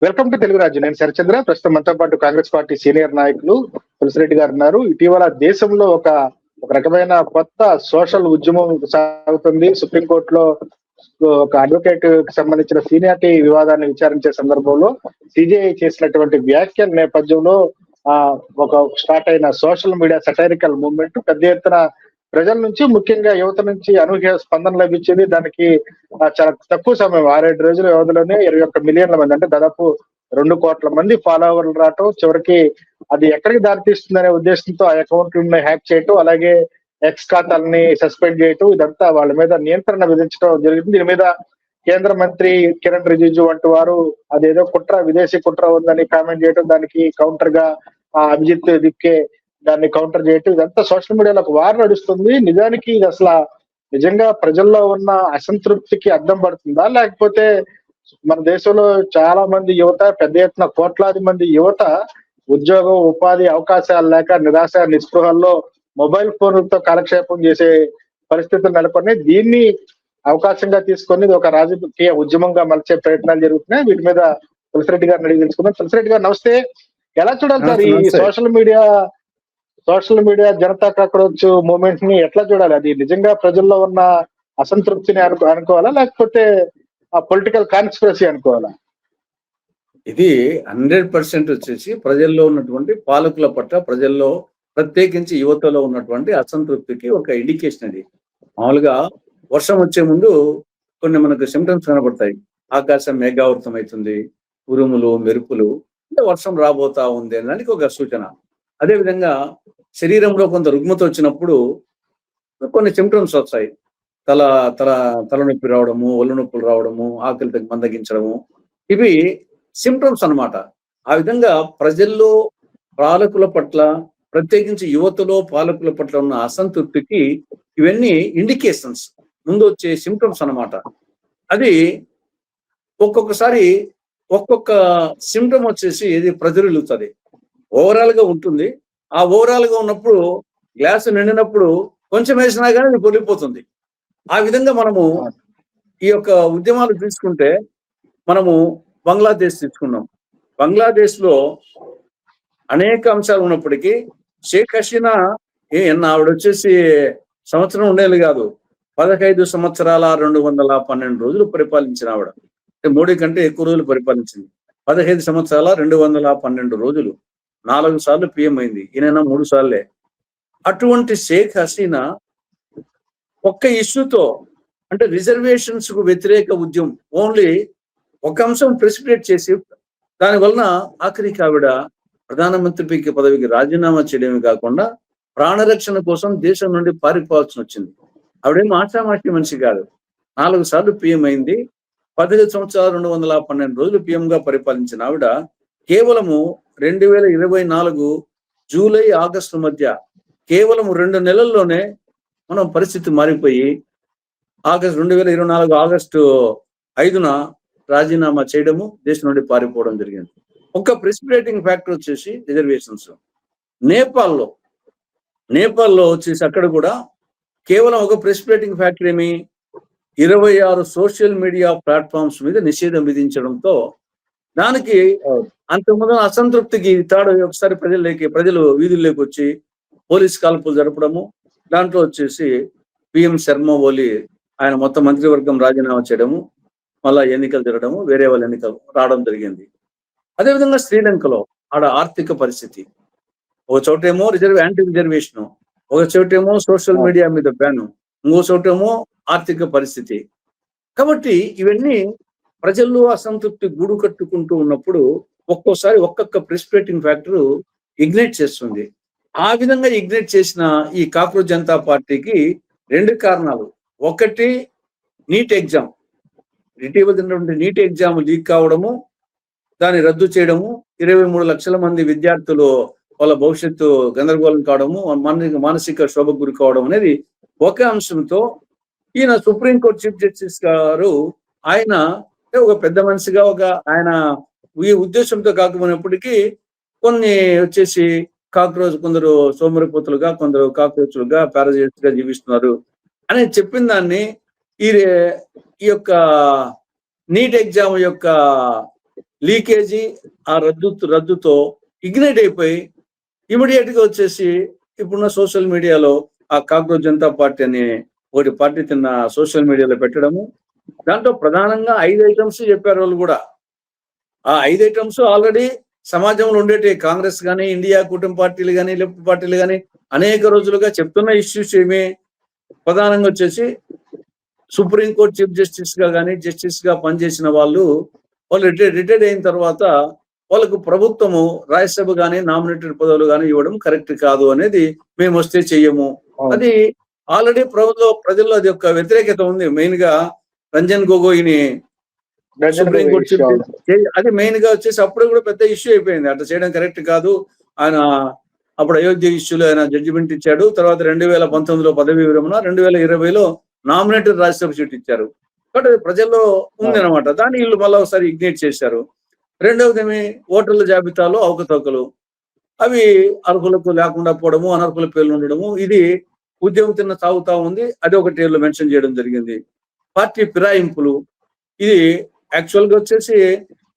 Welcome to Telugu రాజ్యం. నేను శరచంద్ర. ప్రస్తుతం మనతో పాటు కాంగ్రెస్ పార్టీ సీనియర్ నాయకులు తులసిరెడ్డి గారు ఉన్నారు. ఇటీవల దేశంలో ఒక రకమైన కొత్త సోషల్ ఉద్యమం సాగుతుంది. సుప్రీంకోర్టులో ఒక అడ్వకేట్ కి సంబంధించిన సీనియారిటీ వివాదాన్ని విచారించే సందర్భంలో సిజేఐ చేసినటువంటి వ్యాఖ్యల నేపథ్యంలో ఒక స్టార్ట్ అయిన సోషల్ మీడియా సటైరికల్ మూవ్మెంట్ పెద్ద ఎత్తున ప్రజల నుంచి, ముఖ్యంగా యువత నుంచి అనూహ్య స్పందన లభించింది. దానికి చాలా తక్కువ సమయం 6-7 రోజుల వ్యవధిలోనే 21 మిలియన్ల మంది, అంటే దాదాపు 2 కోట్ల మంది ఫాలోవర్లు రావటం, చివరికి అది ఎక్కడికి దారితీస్తుందనే ఉద్దేశంతో ఆ అకౌంట్లను హ్యాక్ చేయటం, అలాగే ఎక్స్ ఖాతాలని సస్పెండ్ చేయటం, ఇదంతా వాళ్ళ మీద నియంత్రణ విధించడం జరిగింది. దీని మీద కేంద్ర మంత్రి కిరణ్ రిజిజు వంటి వారు అదేదో కుట్ర, విదేశీ కుట్ర ఉందని కామెంట్ చేయటం, దానికి కౌంటర్ గా అభిజిత్ దిక్కే దాన్ని కౌంటర్ చేయటం, ఇదంతా సోషల్ మీడియాలో ఒక వార్ నడుస్తుంది. నిజానికి ఇది అసలు నిజంగా ప్రజల్లో ఉన్న అసంతృప్తికి అద్దం పడుతుందా, లేకపోతే మన దేశంలో చాలా మంది యువత, పెద్ద ఎత్తున కోట్లాది మంది యువత ఉద్యోగం, ఉపాధి అవకాశాలు లేక నిరాశ నిస్పృహల్లో మొబైల్ ఫోన్లతో కాలక్షేపం చేసే పరిస్థితులు నెలకొని దీన్ని అవకాశంగా తీసుకొని ఒక రాజకీయ ఉద్యమంగా మలిచే ప్రయత్నాలు జరుగుతున్నాయి. వీటి మీద తులసిరెడ్డి గారిని అడిగి తెలుసుకుందాం. తులసిరెడ్డి గారు నమస్తే. ఎలా చూడాలి సార్ ఈ social media Janata cockroach movement ని ఎట్లా చూడాలి? అది నిజంగా ప్రజల్లో ఉన్న అసంతృప్తిని అనుకోవాలా, లేకపోతే ఆ పొలిటికల్ కాన్స్పిరసీ అనుకోవాలా? ఇది 100% వచ్చేసి ప్రజల్లో ఉన్నటువంటి పాలకుల పట్ల, ప్రజల్లో ప్రత్యేకించి యువతలో ఉన్నటువంటి అసంతృప్తికి ఒక ఇండికేషన్. అది మామూలుగా వర్షం వచ్చే ముందు కొన్ని మనకు సిమ్టమ్స్ కనబడతాయి. ఆకాశం మేఘావృతం అవుతుంది, ఉరుములు, మెరుపులు, అంటే వర్షం రాబోతా ఉంది అనడానికి ఒక సూచన. అదేవిధంగా శరీరంలో కొంత రుగ్మత వచ్చినప్పుడు కొన్ని సిమ్టమ్స్ వస్తాయి. తలనొప్పి రావడము, ఒళ్ళు నొప్పులు రావడము, ఆకలి మందగించడము, ఇవి సిమ్టమ్స్ అన్నమాట. ఆ విధంగా ప్రజల్లో పాలకుల పట్ల, ప్రత్యేకించి యువతలో పాలకుల పట్ల ఉన్న అసంతృప్తికి ఇవన్నీ ఇండికేషన్స్, ముందు వచ్చే సిమ్టమ్స్ అన్నమాట. అది ఒక్కొక్కసారి ఒక్కొక్క సిమ్టమ్ వచ్చేసి ఇది ప్రజ్వరిల్లుతుంది. ఓవరాల్ గా ఉంటుంది. ఆ ఓవరాల్ గా ఉన్నప్పుడు గ్లాసు నిండినప్పుడు కొంచెం వేసినా కానీ అది పొలిపోతుంది. ఆ విధంగా మనము ఈ యొక్క ఉద్యమాలు తీసుకుంటే మనము బంగ్లాదేశ్ తీసుకున్నాం. బంగ్లాదేశ్ లో అనేక అంశాలు ఉన్నప్పటికీ షేక్ హసీనా ఆవిడ వచ్చేసి సంవత్సరం ఉండేది కాదు, 15 సంవత్సరాల 212 రోజులు పరిపాలించిన ఆవిడ. మోడీ కంటే ఎక్కువ రోజులు పరిపాలించింది. 15 సంవత్సరాల 212 రోజులు, 4 సార్లు పిఎం అయింది. ఈయన 3 సార్లే. అటువంటి షేక్ హసీనా ఒక్క ఇష్యూతో, అంటే రిజర్వేషన్స్ కు వ్యతిరేక ఉద్యమం, ఓన్లీ ఒక అంశం ప్రెసిపిటేట్ చేసి దాని వలన ఆఖరికి ఆవిడ ప్రధానమంత్రి పదవికి రాజీనామా చేయడమే కాకుండా ప్రాణరక్షణ కోసం దేశం నుండి పారిపోవాల్సి వచ్చింది. ఆవిడేం ఆషామాషి మనిషి కాదు. 4 సార్లు పిఎం అయింది. 15 సంవత్సరాలు 212 రోజులు పిఎం గా పరిపాలించిన ఆవిడ కేవలము 2024 జూలై ఆగస్టు మధ్య కేవలం 2 నెలల్లోనే మనం పరిస్థితి మారిపోయి 2024 ఆగస్టు 5న రాజీనామా చేయడము, దేశం నుండి పారిపోవడం జరిగింది. ఒక ప్రెసిపిటేటింగ్ ఫ్యాక్టర్ వచ్చేసి రిజర్వేషన్స్. నేపాల్లో వచ్చేసి అక్కడ కూడా కేవలం ఒక ప్రెసిపిటేటింగ్ ఫ్యాక్టర్ ఏమి, 26 సోషల్ మీడియా ప్లాట్ఫామ్స్ మీద నిషేధం విధించడంతో దానికి అంతకుముందు అసంతృప్తికి తాడు ఒకసారి ప్రజలు వీధుల్లోకి వచ్చి పోలీస్ కాల్పులు జరపడము, దాంట్లో వచ్చేసి పిఎం శర్మ ఓలీ ఆయన మొత్తం మంత్రివర్గం రాజీనామా చేయడము, మళ్ళా ఎన్నికలు జరగడము, వేరే వాళ్ళ ఎన్నికలు రావడం జరిగింది. అదేవిధంగా శ్రీలంకలో ఆడ ఆర్థిక పరిస్థితి, ఒక చోటేమో యాంటీ రిజర్వేషన్, ఒక చోటేమో సోషల్ మీడియా మీద బ్యాను, ఇంకో చోటేమో ఆర్థిక పరిస్థితి. కాబట్టి ఇవన్నీ ప్రజల్లో అసంతృప్తి గూడు కట్టుకుంటూ ఉన్నప్పుడు ఒక్కోసారి ఒక్కొక్క ప్రెసిపిటేటింగ్ ఫ్యాక్టర్ ఇగ్నైట్ చేస్తుంది. ఆ విధంగా ఇగ్నైట్ చేసిన ఈ కాక్రోచ్ జనతా పార్టీకి 2 కారణాలు. ఒకటి, నీట్ ఎగ్జామ్, ఇటీవల నీట్ ఎగ్జామ్ లీక్ కావడము, దాన్ని రద్దు చేయడము, 23 లక్షల మంది విద్యార్థులు వాళ్ళ భవిష్యత్తు గందరగోళం కావడము, మానసిక శోభకు గురి కావడం అనేది ఒక అంశంతో ఈయన సుప్రీంకోర్టు చీఫ్ జస్టిస్ గారు ఆయన ఒక పెద్ద మనిషిగా ఆయన ఈ ఉద్దేశంతో కాకపోయినప్పటికీ కొన్ని వచ్చేసి కొందరు సోమరిపోతులుగా, కొందరు కాక్రోచులుగా, పారాజైట్స్ గా జీవిస్తున్నారు అని చెప్పిన దాన్ని ఈ యొక్క నీట్ ఎగ్జామ్ యొక్క లీకేజీ ఆ రద్దుతో ఇగ్నైట్ అయిపోయి ఇమీడియట్ గా వచ్చేసి ఇప్పుడున్న సోషల్ మీడియాలో ఆ కాక్రోచ్ జనతా పార్టీ అని ఒకటి పార్టీ తిన్న సోషల్ మీడియాలో పెట్టడము. దాంట్లో ప్రధానంగా 5 ఐటమ్స్ చెప్పారు వాళ్ళు కూడా. ఆ 5 ఐటమ్స్ ఆల్రెడీ సమాజంలో ఉండేటి కాంగ్రెస్ కానీ, ఇండియా కూటమి పార్టీలు కానీ, లెఫ్ట్ పార్టీలు కానీ అనేక రోజులుగా చెప్తున్న ఇష్యూస్ ఏమి ప్రధానంగా వచ్చేసి సుప్రీంకోర్టు చీఫ్ జస్టిస్ గా కానీ, జస్టిస్ గా పనిచేసిన వాళ్ళు రిటైర్డ్ అయిన తర్వాత వాళ్ళకు ప్రభుత్వము రాజ్యసభ కానీ నామినేటెడ్ పదవులు కానీ ఇవ్వడం కరెక్ట్ కాదు అనేది మేము వస్తే చెయ్యము. అది ఆల్రెడీ ప్రజల్లో అది ఒక వ్యతిరేకత ఉంది. మెయిన్ గా రంజన్ గొగోయిని సుప్రీంకోర్టు చీఫ్ అది మెయిన్ గా వచ్చేసి అప్పుడు కూడా పెద్ద ఇష్యూ అయిపోయింది. అట్లా చేయడం కరెక్ట్ కాదు. ఆయన అప్పుడు అయోధ్య ఇష్యూలో ఆయన జడ్జిమెంట్ ఇచ్చాడు. తర్వాత 2019లో పదవి విరమణ, 2020లో నామినేటెడ్ రాజ్యసభ సీట్ ఇచ్చారు. కాబట్టి అది ప్రజల్లో ఉంది అనమాట. దాన్ని వీళ్ళు మళ్ళీ ఒకసారి ఇగ్నైట్ చేశారు. రెండవది ఓటర్ల జాబితాలో అవకతవకలు, అవి అర్హులకు లేకుండా పోవడము, అనర్హుల పేర్లు ఉండడము, ఇది ఉద్యమం తిన్న సాగుతా ఉంది. అది ఒకటి వీళ్ళు మెన్షన్ చేయడం జరిగింది. పార్టీ ఫిరాయింపులు, ఇది యాక్చువల్ గా వచ్చేసి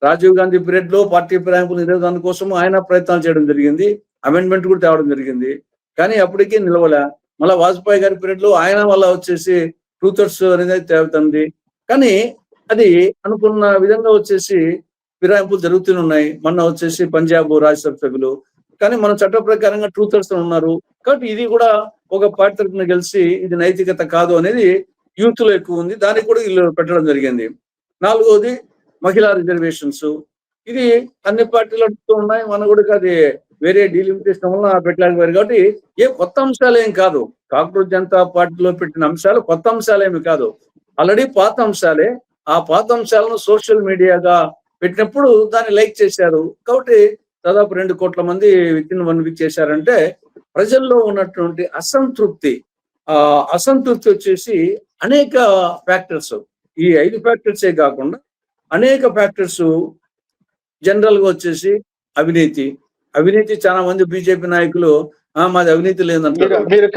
రాజీవ్ గాంధీ పీరియడ్ లో పార్టీ ఫిరాయింపులు నిరోధానికి కోసం ఆయన ప్రయత్నాలు చేయడం జరిగింది. అమెండ్మెంట్ కూడా తేవడం జరిగింది. కానీ అప్పటికీ నిలవలే. మళ్ళీ వాజ్పేయి గారి పీరియడ్ లో ఆయన వల్ల వచ్చేసి ట్రూతర్స్ అనేది తేవుతుంది. కానీ అది అనుకున్న విధంగా వచ్చేసి ఫిరాయింపులు జరుగుతూనే ఉన్నాయి. మొన్న వచ్చేసి పంజాబ్ రాజ్యసభ సభ్యులు, కానీ మన చట్ట ప్రకారంగా ట్రూతర్స్ ఉన్నారు. కాబట్టి ఇది కూడా ఒక పార్టీ తరఫున గెలిచి ఇది నైతికత కాదు అనేది యూత్ లో ఎక్కువ ఉంది. దానికి కూడా వీళ్ళు పెట్టడం జరిగింది. నాలుగవది మహిళా రిజర్వేషన్స్, ఇది అన్ని పార్టీలు అడుగుతూ ఉన్నాయి. మన కూడా అది వేరే డీలిమిటేషన్ వల్ల పెట్టలేకపోయారు. కాబట్టి ఏ కొత్త అంశాలు ఏం కాదు. కాక్రోచ్ జనతా పార్టీలో పెట్టిన అంశాలు కొత్త అంశాలేమి కాదు, ఆల్రెడీ పాత అంశాలే. ఆ పాత అంశాలను సోషల్ మీడియాగా పెట్టినప్పుడు దాన్ని లైక్ చేశారు. కాబట్టి దాదాపు 2 కోట్ల మంది వితిన్ 1 వీక్ చేశారంటే ప్రజల్లో ఉన్నటువంటి అసంతృప్తి వచ్చేసి అనేక ఫ్యాక్టర్స్, ఈ 5 ఫ్యాక్టర్సే కాకుండా అనేక ఫ్యాక్టర్స్ జనరల్ గా వచ్చేసి అవినీతి చాలా మంది బీజేపీ నాయకులు మాది అవినీతి లేదంటారు. మీరు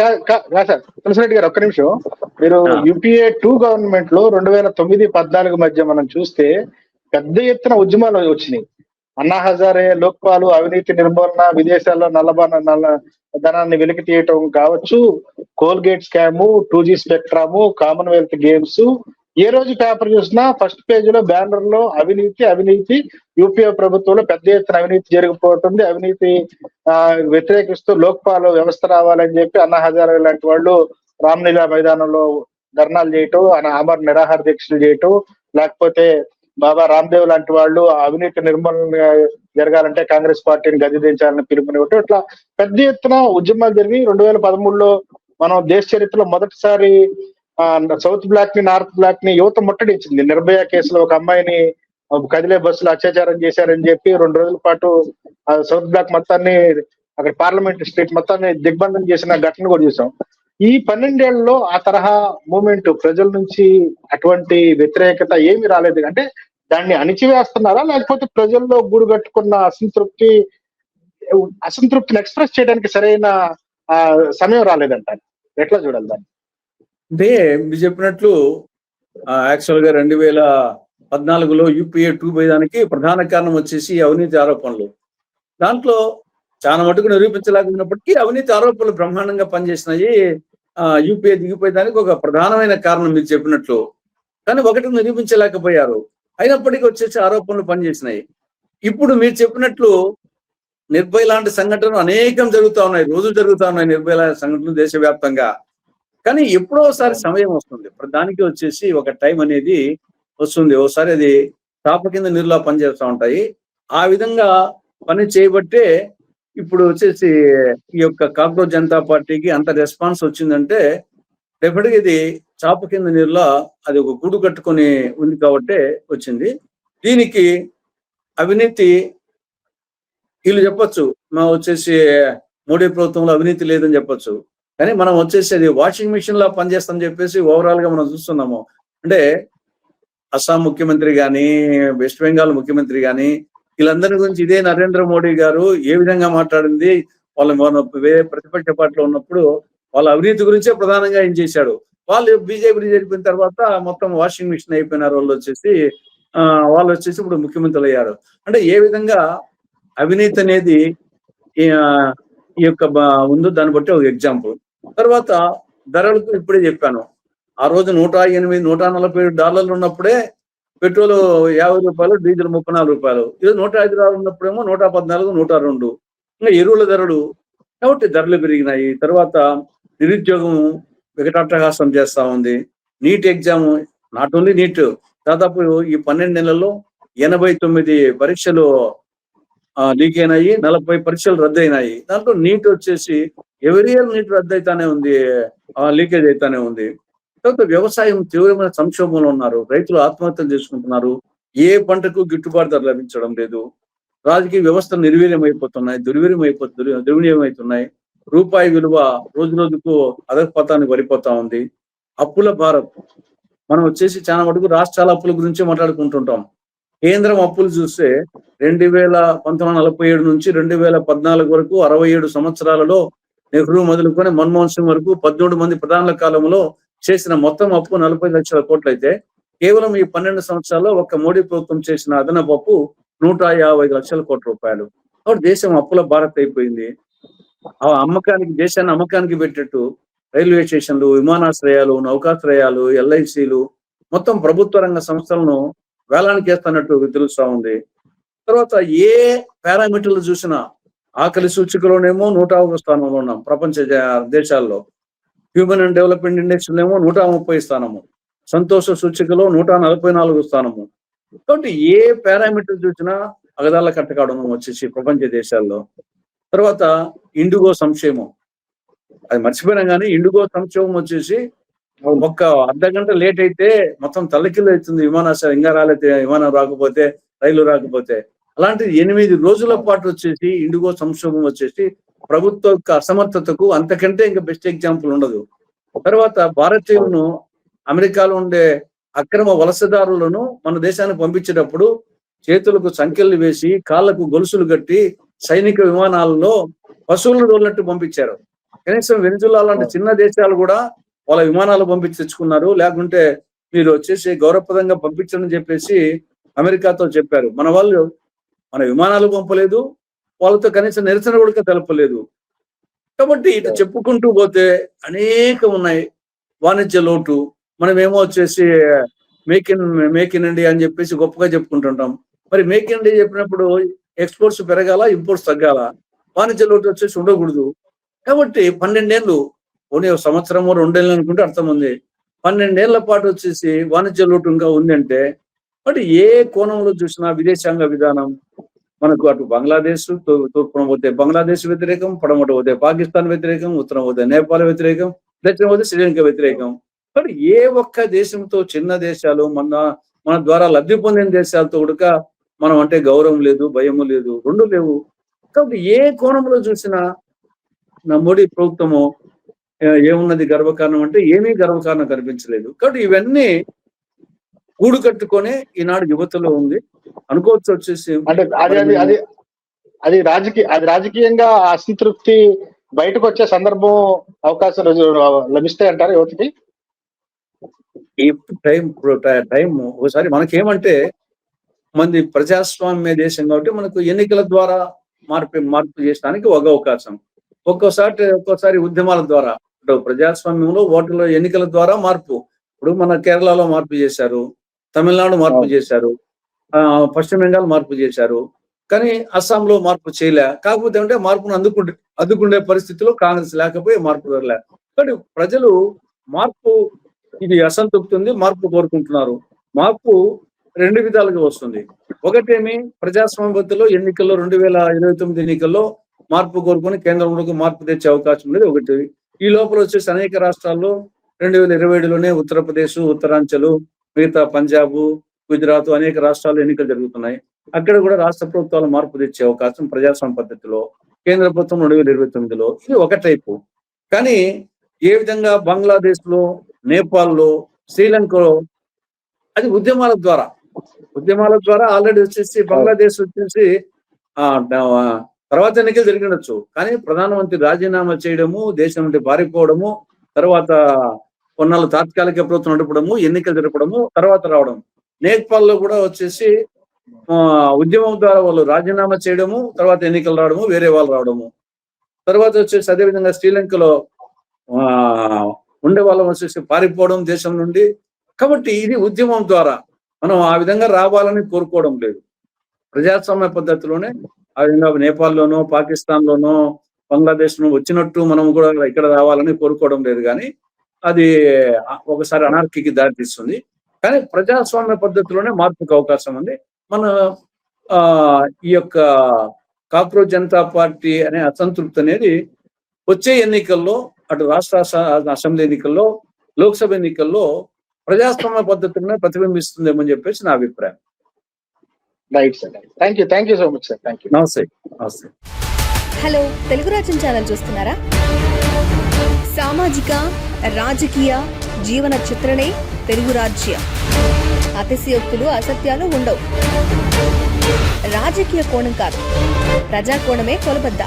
తులసిరెడ్డి గారు ఒక్క నిమిషం, మీరు యూపీఏ 2 గవర్నమెంట్ లో 2009-14 మధ్య మనం చూస్తే పెద్ద ఎత్తున ఉద్యమాలు వచ్చినాయి. అన్నా హజారే, లోక్పాల్, అవినీతి నిర్మూలన, విదేశాల్లో ధనాన్ని వెలికి తీయటం కావచ్చు, Colgate scam, 2G spectrum, Commonwealth Games, ఏ రోజు పేపర్ చూసినా ఫస్ట్ పేజ్ లో బ్యానర్ లో అవినీతి యూపీఏ ప్రభుత్వంలో పెద్ద ఎత్తున అవినీతి జరిగిపోతుంది, అవినీతి వ్యతిరేకిస్తూ లోక్పాల్ వ్యవస్థ రావాలని చెప్పి అన్నా హజారే లాంటి వాళ్ళు రామ్లీలా మైదానంలో ధర్నాలు చేయటం, అమర్ నిరాహార దీక్షలు చేయటం, లేకపోతే బాబా రామ్దేవ్ లాంటి వాళ్ళు అవినీతి నిర్మూలన జరగాలంటే కాంగ్రెస్ పార్టీని గద్దెదించాలని పిలుపునివ్వటం, ఇట్లా పెద్ద ఎత్తున ఉద్యమాలు జరిగి 2013లో మనం దేశ చరిత్రలో మొదటిసారి సౌత్ బ్లాక్ ని, నార్త్ బ్లాక్ ని యువత ముట్టడించింది. నిర్భయ కేసులో ఒక అమ్మాయిని కదిలే బస్సులు అత్యాచారం చేశారని చెప్పి 2 రోజుల పాటు సౌత్ బ్లాక్ మొత్తాన్ని, అక్కడ పార్లమెంట్ స్ట్రీట్ మొత్తాన్ని దిగ్బంధం చేసిన ఘటన కూడా చూసాం. ఈ 12 ఏళ్లలో ఆ తరహా మూమెంట్ ప్రజల నుంచి అటువంటి వ్యతిరేకత ఏమి రాలేదు. అంటే దాన్ని అణిచివేస్తున్నారా, లేకపోతే ప్రజల్లో గూడు కట్టుకున్న అసంతృప్తిని ఎక్స్ప్రెస్ చేయడానికి సరైన సమయం రాలేదంటారు? ఎట్లా చూడాలి దాన్ని? అంటే మీరు చెప్పినట్లు యాక్చువల్ గా 2014లో యూపీఏ 2 పోయేదానికి ప్రధాన కారణం వచ్చేసి అవినీతి ఆరోపణలు. దాంట్లో చాలా మటుకు నిరూపించలేకపోయినప్పటికీ అవినీతి ఆరోపణలు బ్రహ్మాండంగా పనిచేసినాయి. యూపీఏ దిగిపోయేదానికి ఒక ప్రధానమైన కారణం మీరు చెప్పినట్లు. కానీ ఒకటి నిరూపించలేకపోయారు. అయినప్పటికీ వచ్చేసి ఆరోపణలు పనిచేసినాయి. ఇప్పుడు మీరు చెప్పినట్లు నిర్భయ లాంటి సంఘటనలు అనేకం జరుగుతూ ఉన్నాయి, రోజులు జరుగుతూ ఉన్నాయి నిర్భయ లాంటి సంఘటనలు దేశవ్యాప్తంగా. కానీ ఎప్పుడో ఒకసారి సమయం వస్తుంది, దానికి వచ్చేసి ఒక టైం అనేది వస్తుంది. ఒకసారి అది తాప కింద నీరులా పనిచేస్తూ ఉంటాయి. ఆ విధంగా పని చేయబట్టే ఇప్పుడు వచ్చేసి ఈ యొక్క కాక్రోచ్ జనతా పార్టీకి అంత రెస్పాన్స్ వచ్చిందంటే డెఫినెట్గా ఇది చాప కింద నీరులో అది ఒక గూడు కట్టుకొని ఉంది కాబట్టి వచ్చింది. దీనికి అవినీతి వీళ్ళు చెప్పొచ్చు, మా వచ్చేసి మోడీ ప్రభుత్వంలో అవినీతి లేదని చెప్పొచ్చు. కానీ మనం వచ్చేసి అది వాషింగ్ మిషన్ లా పనిచేస్తామని చెప్పేసి ఓవరాల్ గా మనం చూస్తున్నాము. అంటే అస్సాం ముఖ్యమంత్రి కానీ, వెస్ట్ బెంగాల్ ముఖ్యమంత్రి కానీ, వీళ్ళందరి గురించి ఇదే నరేంద్ర మోడీ గారు ఏ విధంగా మాట్లాడింది, వాళ్ళు వేరే ప్రతిపక్ష పార్టీలో ఉన్నప్పుడు వాళ్ళ అవినీతి గురించే ప్రధానంగా ఏం చేశాడు. వాళ్ళు బీజేపీ జరిపిన తర్వాత మొత్తం వాషింగ్ మిషన్ అయిపోయినారు. వాళ్ళు వచ్చేసి వాళ్ళు వచ్చేసి ఇప్పుడు ముఖ్యమంత్రులు అయ్యారు. అంటే ఏ విధంగా అవినీతి అనేది ఈ ఈ యొక్క ఉందో దాన్ని బట్టి ఒక ఎగ్జాంపుల్. తర్వాత ధరలకు ఇప్పుడే చెప్పాను. ఆ రోజు 108, $147 ఉన్నప్పుడే పెట్రోల్ రూ. 50, డీజిల్ రూ. 34. ఇది $105 ఉన్నప్పుడేమో 114, 102. ఇంకా ఎరువుల ధరలు కాబట్టి ధరలు పెరిగినాయి. తర్వాత నిరుద్యోగం వికటాట్టహాసం చేస్తా ఉంది. NEET exam, not only NEET, దాదాపు ఈ 12 నెలల్లో 89 పరీక్షలు లీక్ అయినాయి, 40 పరీక్షలు రద్దయినాయి. దాంట్లో నీట్ వచ్చేసి ఎవరీ ఇయర్ నీట్ రద్దు అయితానే ఉంది, లీకేజ్ అయితానే ఉంది. తర్వాత వ్యవసాయం తీవ్రమైన సంక్షోభంలో ఉన్నారు. రైతులు ఆత్మహత్యలు చేసుకుంటున్నారు. ఏ పంటకు గిట్టుబాటు ధర లభించడం లేదు. రాజకీయ వ్యవస్థలు నిర్వీర్యమైపోతున్నాయి, దుర్వినియోగమవుతున్నాయి. రూపాయి విలువ రోజు రోజుకు అధపతానికి పడిపోతా ఉంది. అప్పుల భారం, మనం వచ్చేసి చాలా మటుకు రాష్ట్రాల అప్పుల గురించి మాట్లాడుకుంటుంటాం. కేంద్రం అప్పులు చూస్తే 1947 నుంచి 2014 వరకు 67 సంవత్సరాలలో నెహ్రూ మొదలుకొని మన్మోహన్ సింగ్ వరకు 13 మంది ప్రధానుల కాలంలో చేసిన మొత్తం అప్పు 40 లక్షల కోట్లు అయితే, కేవలం ఈ 12 సంవత్సరాల్లో ఒక్క మోడీ ప్రభుత్వం చేసిన అదనపు అప్పు 155 లక్షల కోట్ల రూపాయలు. కాబట్టి దేశం అప్పుల భారత్ అయిపోయింది. ఆ దేశాన్ని అమ్మకానికి పెట్టేట్టు రైల్వే స్టేషన్లు, విమానాశ్రయాలు, నౌకాశ్రయాలు, ఎల్ఐసీలు మొత్తం ప్రభుత్వ రంగ సంస్థలను వేలానికి వేస్తున్నట్టు తెలుస్తా ఉంది. తర్వాత ఏ పారామీటర్లు చూసినా ఆకలి సూచికలోనేమో 101 స్థానంలో ఉన్నాం ప్రపంచ దేశాల్లో. హ్యూమన్ అండ్ డెవలప్మెంట్ ఇండెక్స్ ఏమో 130 స్థానము, సంతోష సూచికలో 144 స్థానము. కాబట్టి ఏ పారామీటర్ చూసినా అగదాల కట్టకావడం వచ్చేసి ప్రపంచ దేశాల్లో. తర్వాత ఇండిగో సంక్షేమం, అది మర్చిపోయినా కానీ ఇండిగో సంక్షేమం వచ్చేసి ఒక్క అర్ధగంట లేట్ అయితే మొత్తం తల్లకిల్లు అవుతుంది. విమానాశ్రయం ఇంకా రాలేతే, విమానం రాకపోతే, రైలు రాకపోతే. అలాంటి 8 రోజుల పాటు వచ్చేసి ఇండిగో సంక్షోభం వచ్చేసి ప్రభుత్వ యొక్క అసమర్థతకు అంతకంటే ఇంకా బెస్ట్ ఎగ్జాంపుల్ ఉండదు. తర్వాత భారతీయులను అమెరికాలో ఉండే అక్రమ వలసదారులను మన దేశానికి పంపించేటప్పుడు చేతులకు సంఖ్యలు వేసి కాళ్లకు గొలుసులు కట్టి సైనిక విమానాలలో పశువులను తోలినట్టు పంపించారు. కనీసం వెనిజులా లాంటి చిన్న దేశాలు కూడా వాళ్ళ విమానాలు పంపించి తెచ్చుకున్నారు. లేకుంటే మీరు వచ్చేసి గౌరవప్రదంగా పంపించని చెప్పేసి అమెరికాతో చెప్పారు. మన వాళ్ళు మన విమానాలు పంపలేదు, వాళ్ళతో కనీసం నిరసన కూడా తెలపలేదు. కాబట్టి ఇటు చెప్పుకుంటూ పోతే అనేకం ఉన్నాయి. వాణిజ్య లోటు, మనమేమో వచ్చేసి మేక్ ఇన్ ఇండియా అని చెప్పేసి గొప్పగా చెప్పుకుంటుంటాం. మరి మేక్ ఇన్ ఇండియా చెప్పినప్పుడు ఎక్స్పోర్ట్స్ పెరగాల, ఇంపోర్ట్స్ తగ్గాల, వాణిజ్య లోటు వచ్చేసి ఉండకూడదు. కాబట్టి 12 ఏళ్ళు, ఓన్లీ సంవత్సరము 2 ఏళ్ళు అనుకుంటే అర్థం ఉంది. 12 ఏళ్ల పాటు వచ్చేసి వాణిజ్య లోటు ఇంకా ఉందంటే, బట్ ఏ కోణంలో చూసినా విదేశాంగ విధానం మనకు అటు బంగ్లాదేశ్, తూర్పున పోతే బంగ్లాదేశ్ వ్యతిరేకం, పడమట పోతే పాకిస్తాన్ వ్యతిరేకం, ఉత్తరం పోతే నేపాల్ వ్యతిరేకం, దక్షిణ పోతే శ్రీలంక వ్యతిరేకం. కానీ ఏ ఒక్క దేశంతో, చిన్న దేశాలు, మన ద్వారా లబ్ధి పొందిన దేశాలతో కూడా మనం అంటే గౌరవం లేదు, భయము లేదు, రెండు లేవు. కాబట్టి ఏ కోణంలో చూసినా నా మోడీ ప్రభుత్వము ఏమున్నది గర్వకారణం అంటే ఏమీ గర్వకారణం కనిపించలేదు. కాబట్టి ఇవన్నీ కూడు కట్టుకొని ఈనాడు యువతలో ఉంది అనుకోవచ్చు. వచ్చేసి అంటే అది రాజకీయంగా అసంతృప్తి బయటకు వచ్చే సందర్భం, అవకాశం లభిస్తాయి అంటారు యువతకి. ఈ టైం ఒకసారి మనకేమంటే, మంది ప్రజాస్వామ్య దేశం కాబట్టి మనకు ఎన్నికల ద్వారా మార్పు చేయడానికి ఒక అవకాశం. ఒక్కోసారి ఉద్యమాల ద్వారా, ప్రజాస్వామ్యంలో ఓట్ల ఎన్నికల ద్వారా మార్పు. ఇప్పుడు మన కేరళలో మార్పు చేశారు, తమిళనాడు మార్పు చేశారు, పశ్చిమ బెంగాల్ మార్పు చేశారు, కానీ అస్సాంలో మార్పు చేయలే. కాకపోతే అంటే మార్పును అందుకుండే పరిస్థితిలో కాంగ్రెస్ లేకపోయి మార్పు జరగలే. కానీ ప్రజలు మార్పు, ఇది అసంతృప్తి ఉంది, మార్పు కోరుకుంటున్నారు. మార్పు 2 విధాలుగా వస్తుంది. ఒకటేమి ప్రజాస్వామ్యతలో ఎన్నికల్లో 2029 ఎన్నికల్లో మార్పు కోరుకొని కేంద్రంలోకి మార్పు తెచ్చే అవకాశం ఉండేది ఒకటి. ఈ లోపల వచ్చేసి అనేక రాష్ట్రాల్లో 2027లోనే ఉత్తరప్రదేశ్, ఉత్తరాంచల్, మిగతా పంజాబ్, గుజరాత్ అనేక రాష్ట్రాల్లో ఎన్నికలు జరుగుతున్నాయి. అక్కడ కూడా రాష్ట్ర ప్రభుత్వాలు మార్పు తెచ్చే అవకాశం ప్రజాస్వామ్య పద్ధతిలో, కేంద్ర ప్రభుత్వం 2029లో. ఇది ఒక టైపు. కానీ ఏ విధంగా బంగ్లాదేశ్ లో, నేపాల్ లో, శ్రీలంకలో అది ఉద్యమాల ద్వారా ఆల్రెడీ వచ్చేసి బంగ్లాదేశ్ వచ్చేసి తర్వాత ఎన్నికలు జరిగినచ్చు. కానీ ప్రధానమంత్రి రాజీనామా చేయడము, దేశం నుండి పారిపోవడము, తర్వాత కొన్నాళ్ళు తాత్కాలిక ప్రభుత్వం నడపడము, ఎన్నికలు జరపడము, తర్వాత రావడం, నేపాల్లో కూడా వచ్చేసి ఉద్యమం ద్వారా వాళ్ళు రాజీనామా చేయడము, తర్వాత ఎన్నికలు రావడము, వేరే వాళ్ళు రావడము. తర్వాత వచ్చేసి అదేవిధంగా శ్రీలంకలో ఉండే వాళ్ళం వచ్చేసి పారిపోవడం దేశం నుండి. కాబట్టి ఇది ఉద్యమం ద్వారా మనం ఆ విధంగా రావాలని కోరుకోవడం లేదు. ప్రజాస్వామ్య పద్ధతిలోనే ఆ విధంగా నేపాల్లోనో, పాకిస్తాన్లోనో, బంగ్లాదేశ్లో వచ్చినట్టు మనం కూడా ఇక్కడ రావాలని కోరుకోవడం లేదు. కానీ అది ఒకసారి అనార్కీకి దారితీస్తుంది. కానీ ప్రజాస్వామ్య పద్ధతిలోనే మార్పుకు అవకాశం ఉంది. మన ఈ యొక్క కాక్రోచ్ జనతా పార్టీ అనే అసంతృప్తి అనేది వచ్చే ఎన్నికల్లో, అటు రాష్ట్ర అసెంబ్లీ ఎన్నికల్లో, లోక్సభ ఎన్నికల్లో ప్రజాస్వామ్య పద్ధతిలోనే ప్రతిబింబిస్తుందేమని చెప్పేసి నా అభిప్రాయం. Right sir, thank you so much sir. Thank you. నమస్తే. నమస్తే. హలో, తెలుగు రాజ్యం ఛానల్ చూస్తున్నారా? సామాజిక, రాజకీయ, జీవన చిత్రణే తెలుగు రాజ్యం. అతిశయోక్తులు, అసత్యాలు ఉండవు. రాజకీయ కోణం కాదు, ప్రజా కోణమే కొలబద్ద.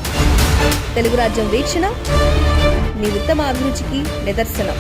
తెలుగు రాజ్యం వీక్షణ మీ ఉత్తమ అభిరుచికి నిదర్శనం.